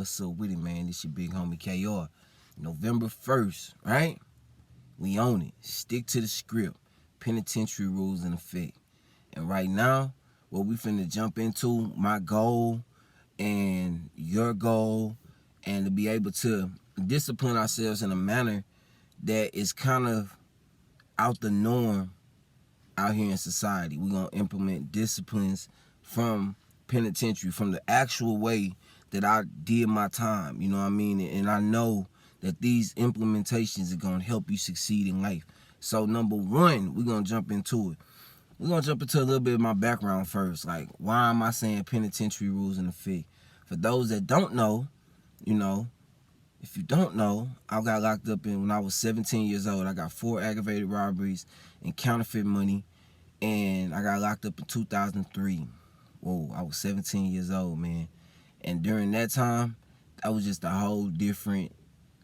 what's up with it, man? This your big homie KR. November 1st, right? We own it. Stick to the script. Penitentiary rules in effect. And right now, what we finna jump into, my goal and your goal, and to be able to discipline ourselves in a manner that is kind of out the norm out here in society. We're going to implement disciplines from penitentiary, from the actual way that I did my time, you know what I mean? And I know that these implementations are going to help you succeed in life. So number one, we're going to jump into it. We're going to jump into a little bit of my background first. Like, why am I saying penitentiary rules in effect? For those that don't know, if you don't know, I got locked up when I was 17 years old. I got 4 aggravated robberies and counterfeit money, and I got locked up in 2003. Whoa, I was 17 years old, man. And during that time, that was just a whole different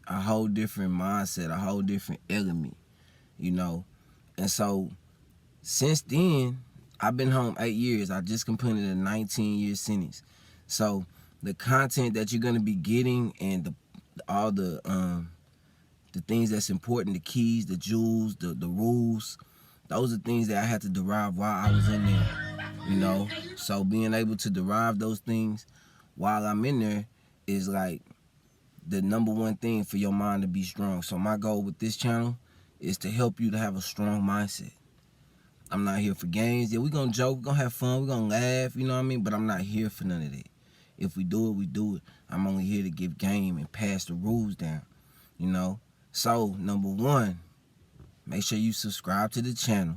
mindset, a whole different element, And so, since then, I've been home 8 years. I just completed a 19-year sentence. So, the content that you're gonna be getting and all the things that's important, the keys, the jewels, the rules, those are things that I had to derive while I was in there, So being able to derive those things while I'm in there is like the number one thing for your mind to be strong. So my goal with this channel is to help you to have a strong mindset. I'm not here for games. Yeah, we're gonna joke, we're gonna have fun, we're gonna laugh, you know what I mean? But I'm not here for none of that. If we do it, we do it. I'm only here to give game and pass the rules down, So, number one, make sure you subscribe to the channel.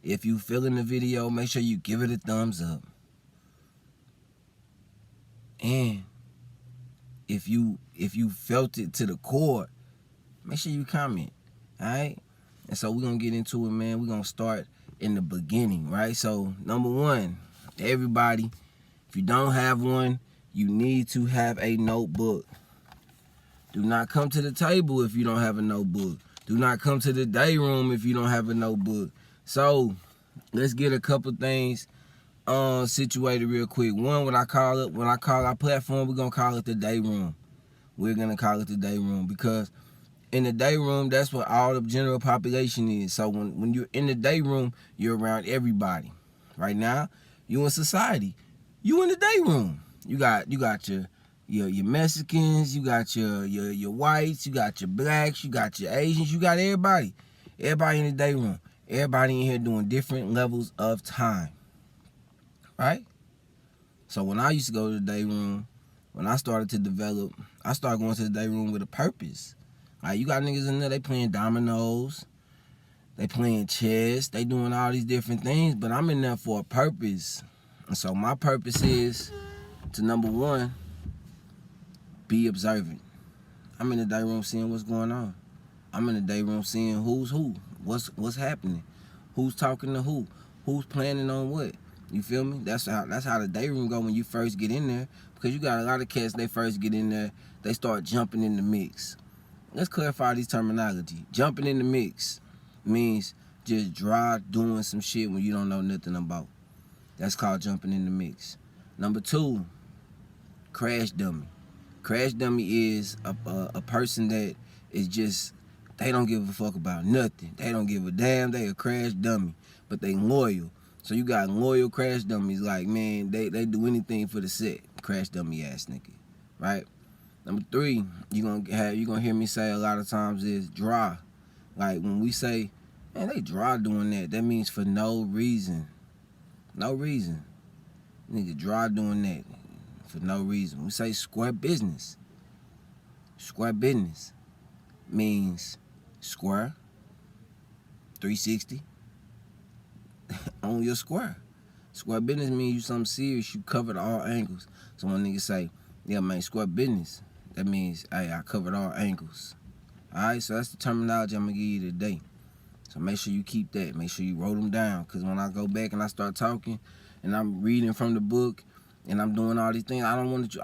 If you feeling the video, make sure you give it a thumbs up. And if you felt it to the core, make sure you comment, all right? And so we're going to get into it, man. We're going to start in the beginning, right? So, number one, everybody, if you don't have one, you need to have a notebook. Do not come to the table if you don't have a notebook. Do not come to the day room if you don't have a notebook. So, let's get a couple things situated real quick. One, when I call our platform, we're going to call it the day room. We're going to call it the day room because in the day room, that's what all the general population is. So when you're in the day room, you're around everybody. Right now, you in society. You in the day room. You got your Mexicans, you got your whites, you got your blacks, you got your Asians, you got everybody. Everybody in the day room. Everybody in here doing different levels of time. Right? So when I used to go to the day room, when I started to develop, I started going to the day room with a purpose. Like, you got niggas in there, they playing dominoes, they playing chess, they doing all these different things, but I'm in there for a purpose. And so my purpose is to, number one, be observant. I'm in the day room seeing what's going on. I'm in the day room seeing who's who, what's happening, who's talking to who's planning on what. You feel me? That's how the day room go when you first get in there, because you got a lot of cats, they first get in there, they start jumping in the mix. Let's clarify these terminology. Jumping in the mix means just dry doing some shit when you don't know nothing about. That's called jumping in the mix. Number two, crash dummy. Crash dummy is a person that is just, they don't give a fuck about nothing. They don't give a damn. They a crash dummy, but they loyal. So you got loyal crash dummies, like, man, they do anything for the set. Crash dummy ass nigga, right? Number three, you gonna hear me say a lot of times is dry. Like, when we say, man, they dry doing that, that means for no reason. No reason. Nigga dry doing that for no reason. We say square business. Square business means square, 360, on your square. Square business means you something serious, you covered all angles. So when niggas say, yeah, man, square business, that means, hey, I covered all angles. Alright, so that's the terminology I'm gonna give you today. So make sure you keep that. Make sure you wrote them down. Because when I go back and I start talking and I'm reading from the book and I'm doing all these things, I don't want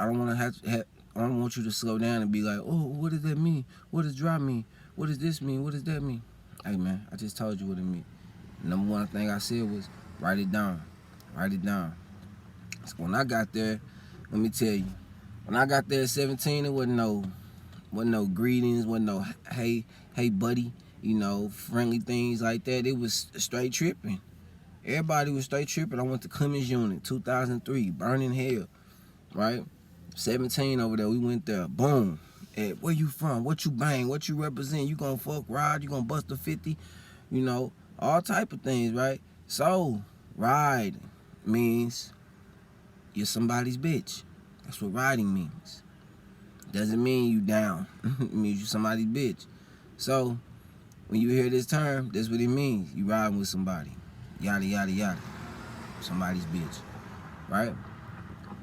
you to slow down and be like, oh, what does that mean? What does dry mean? What does this mean? What does that mean? Hey, man, I just told you what it means. Number one thing I said was write it down. Write it down. So when I got there, let me tell you, When I got there at 17, it wasn't no greetings, wasn't no hey buddy, friendly things like that. It was straight tripping. Everybody was straight tripping. I went to Clemens Unit, 2003, burning hell, right? 17 over there, we went there, boom. Hey, where you from? What you bang? What you represent? You gonna fuck ride? You gonna bust a 50? All type of things, right? So, ride means you're somebody's bitch. That's what riding means. Doesn't mean you down. It means you somebody's bitch. So, when you hear this term, that's what it means. You riding with somebody. Yada, yada, yada. Somebody's bitch. Right?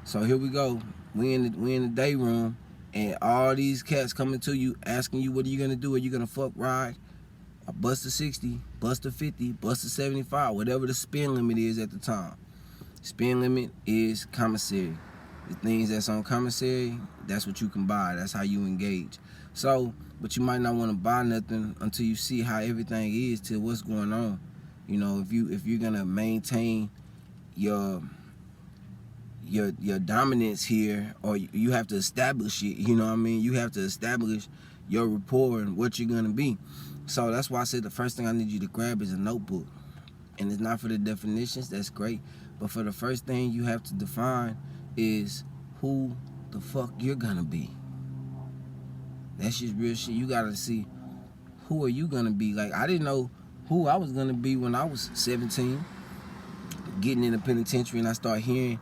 So here we go. We in the day room, and all these cats coming to you, asking you, what are you gonna do? Are you gonna fuck ride? I bust a 60, bust a 50, bust a 75, whatever the spin limit is at the time. Spin limit is commissary. The things that's on commissary, that's what you can buy. That's how you engage. So, but you might not want to buy nothing until you see how everything is, till what's going on. If you're gonna maintain your dominance here, or you have to establish it. You know what I mean? You have to establish your rapport and what you're gonna be. So that's why I said the first thing I need you to grab is a notebook. And it's not for the definitions, that's great. But for the first thing you have to define is who the fuck you're gonna be. That's just real shit. You gotta see, who are you gonna be? Like, I didn't know who I was gonna be when I was 17, getting in the penitentiary, and I start hearing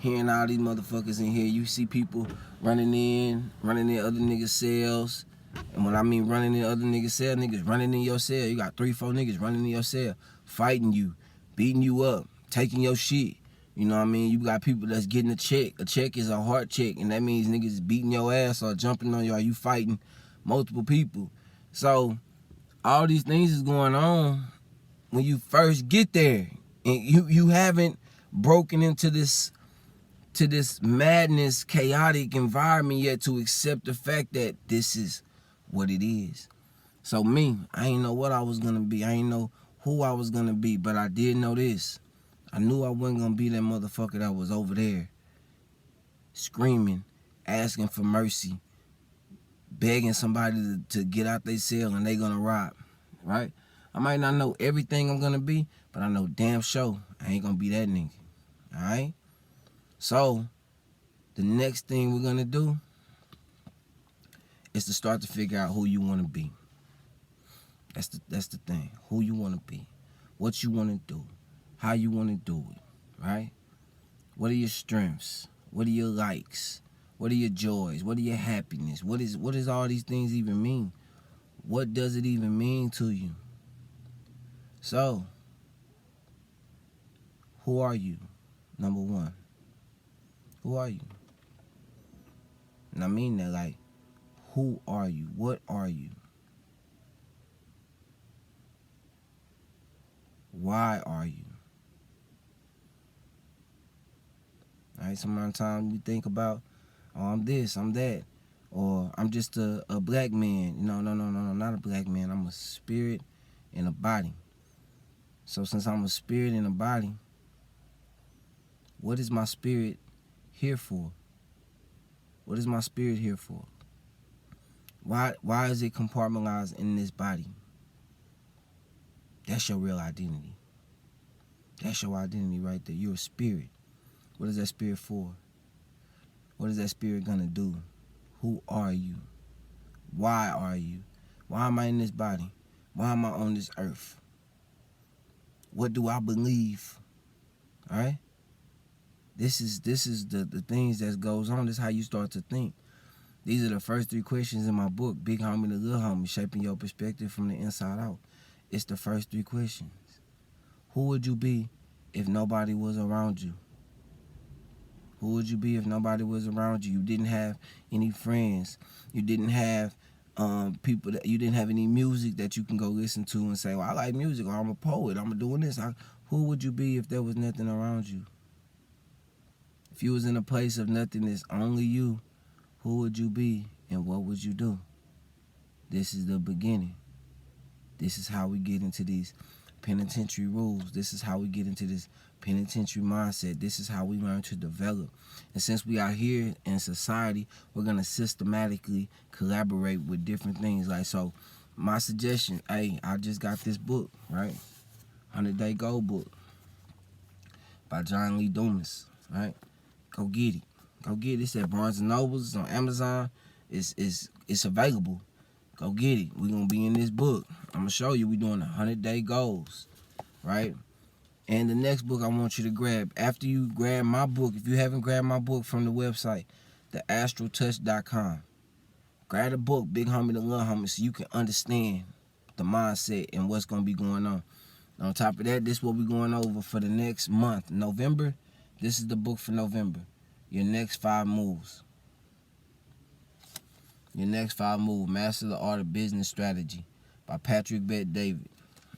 all these motherfuckers in here. You see people running in other niggas' cells. And when I mean running in other niggas' cell, niggas running in your cell. You got 3-4 niggas running in your cell, fighting you, beating you up, taking your shit. You know what I mean? You got people that's getting a check. A check is a heart check, and that means niggas beating your ass or jumping on you, or you fighting multiple people. So all these things is going on when you first get there, and you haven't broken into this madness, chaotic environment yet to accept the fact that this is what it is. So me, I ain't know what I was gonna be. I ain't know who I was gonna be, but I did know this. I knew I wasn't gonna be that motherfucker that was over there screaming, asking for mercy, begging somebody to get out their cell and they gonna rob, right? I might not know everything I'm gonna be, but I know damn sure I ain't gonna be that nigga, all right? So, the next thing we're gonna do is to start to figure out who you wanna be. That's the thing. Who you wanna be, what you wanna do, how you wanna do it, right? What are your strengths? What are your likes? What are your joys? What are your happiness? What does all these things even mean? What does it even mean to you? So, who are you? Number one. Who are you? And I mean that, like, who are you? What are you? Why are you? All right, sometimes we think about, oh, I'm this, I'm that, or I'm just a black man. No, not a black man. I'm a spirit in a body. So since I'm a spirit in a body, what is my spirit here for? What is my spirit here for? Why is it compartmentalized in this body? That's your real identity. That's your identity right there. You're a spirit. What is that spirit for? What is that spirit gonna do? Who are you? Why are you? Why am I in this body? Why am I on this earth? What do I believe? All right? This is the things that goes on. This is how you start to think. These are the first 3 questions in my book, Big Homie to Little Homie, Shaping Your Perspective from the Inside Out. It's the first 3 questions. Who would you be if nobody was around you? Who would you be if nobody was around you? You didn't have any friends. You didn't have people that you didn't have any music that you can go listen to and say, well, I like music, or I'm a poet, I'm doing this. Who would you be if there was nothing around you? If you was in a place of nothingness, only you, who would you be and what would you do? This is the beginning. This is how we get into these penitentiary rules. This is how we get into this penitentiary mindset. This is how we learn to develop. And since we are here in society, we're going to systematically collaborate with different things. Like, so my suggestion, hey, I just got this book, right? 100-Day Goal book by John Lee Dumas, right? Go get it. Go get it. It's at Barnes & Nobles. It's on Amazon. It's available. Go get it. We're going to be in this book. I'm going to show you we're doing 100-day goals, right? And the next book I want you to grab, after you grab my book, if you haven't grabbed my book from the website, theastraltouch.com, grab the book, Big Homie to Little Homie, so you can understand the mindset and what's going to be going on. And on top of that, this is what we're going over for the next month. November, this is the book for November. Your next 5 moves. Your next 5 moves. Master the Art of Business Strategy by Patrick Bet-David.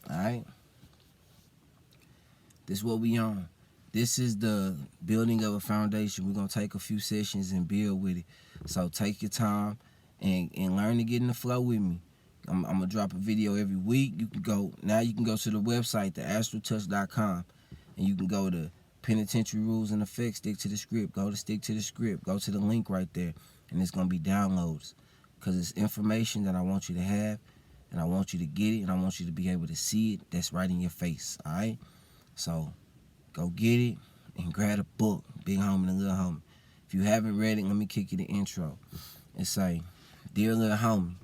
Alright? This is what we on. This is the building of a foundation. We're going to take a few sessions and build with it. So take your time and learn to get in the flow with me. I'm going to drop a video every week. You can go to the website, theastraltouch.com, and you can go to Penitentiary Rules and Effects, stick to the script. Go to stick to the script. Go to the link right there, and it's going to be downloads. Because it's information that I want you to have, and I want you to get it, and I want you to be able to see it. That's right in your face, all right? So go get it and grab a book, Big Homie and Little Homie. If you haven't read it, let me kick you the intro. And say, Dear Little Homie,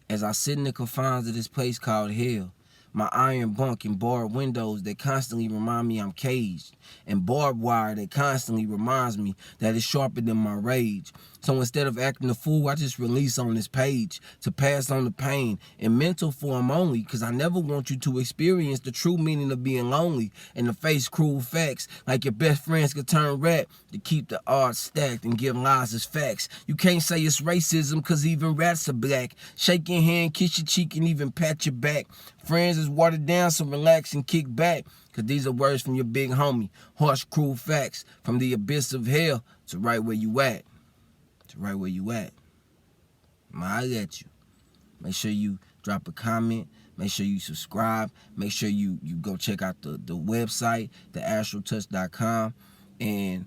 as I sit in the confines of this place called hell, my iron bunk and barred windows that constantly remind me I'm caged, and barbed wire that constantly reminds me that it's sharper than my rage. So instead of acting a fool, I just release on this page to pass on the pain in mental form only, because I never want you to experience the true meaning of being lonely and to face cruel facts like your best friends could turn rat to keep the odds stacked and give lies as facts. You can't say it's racism because even rats are black. Shake your hand, kiss your cheek, and even pat your back. Friends is watered down, so relax and kick back, because these are words from your big homie. Harsh, cruel facts from the abyss of hell to right where you at. To right where you at. I'll let you. Make sure you drop a comment. Make sure you subscribe. Make sure you go check out the website, theastraltouch.com. And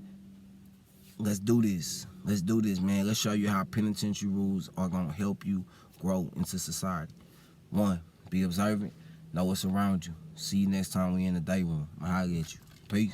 let's do this. Let's do this, man. Let's show you how penitentiary rules are going to help you grow into society. 1, be observant. Know what's around you. See you next time we in the day room. I'll let you. Peace.